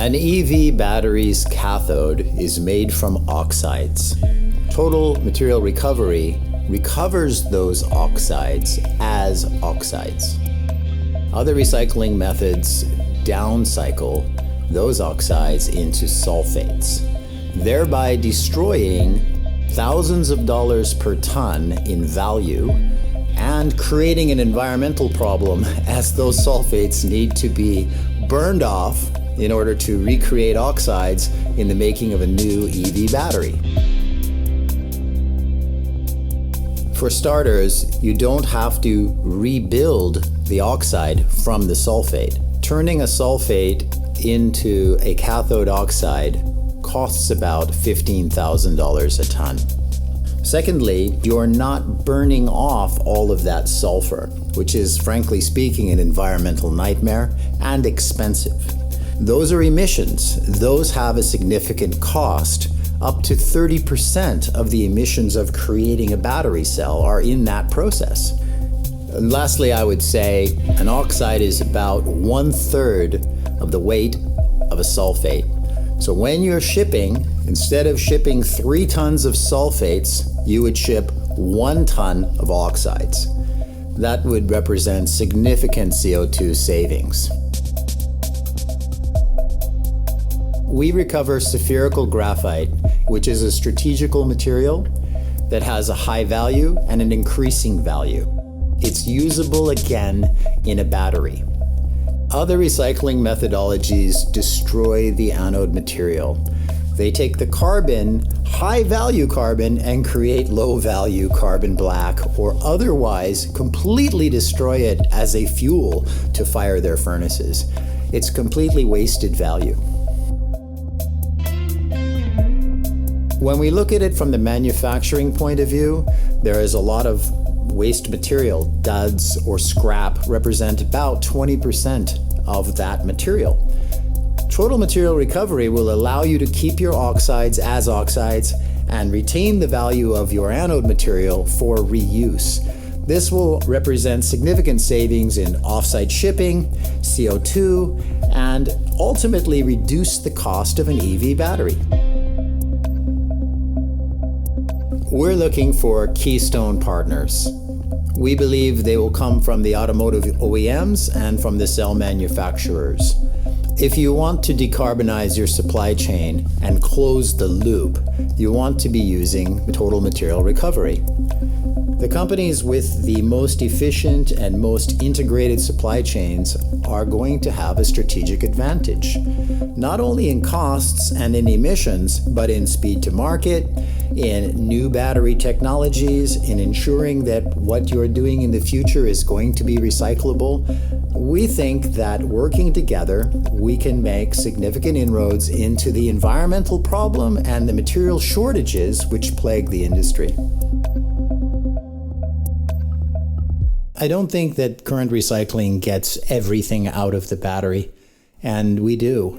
An EV battery's cathode is made from oxides. Total material recovery recovers those oxides as oxides. Other recycling methods downcycle those oxides into sulfates, thereby destroying thousands of dollars per ton in value and creating an environmental problem as those sulfates need to be burned off in order to recreate oxides in the making of a new EV battery. For starters, you don't have to rebuild the oxide from the sulfate. Turning a sulfate into a cathode oxide costs about $15,000 a ton. Secondly, you're not burning off all of that sulfur, which is, frankly speaking, an environmental nightmare and expensive. Those are emissions. Those have a significant cost. Up to 30% of the emissions of creating a battery cell are in that process. And lastly, I would say an oxide is about 1/3 of the weight of a sulfate. So when you're shipping, instead of shipping 3 tons of sulfates, you would ship 1 ton of oxides. That would represent significant CO2 savings. We recover spherical graphite, which is a strategical material that has a high value and an increasing value. It's usable again in a battery. Other recycling methodologies destroy the anode material. They take the carbon, high-value carbon, and create low-value carbon black, or otherwise completely destroy it as a fuel to fire their furnaces. It's completely wasted value. When we look at it from the manufacturing point of view, there is a lot of waste material. Duds or scrap represent about 20% of that material. Total material recovery will allow you to keep your oxides as oxides and retain the value of your anode material for reuse. This will represent significant savings in off-site shipping, CO2, and ultimately reduce the cost of an EV battery. We're looking for keystone partners. We believe they will come from the automotive OEMs and from the cell manufacturers. If you want to decarbonize your supply chain and close the loop, you want to be using total material recovery. The companies with the most efficient and most integrated supply chains are going to have a strategic advantage, not only in costs and in emissions, but in speed to market, in new battery technologies, in ensuring that what you're doing in the future is going to be recyclable. We think that working together, we can make significant inroads into the environmental problem and the material shortages which plague the industry. I don't think that current recycling gets everything out of the battery, and we do.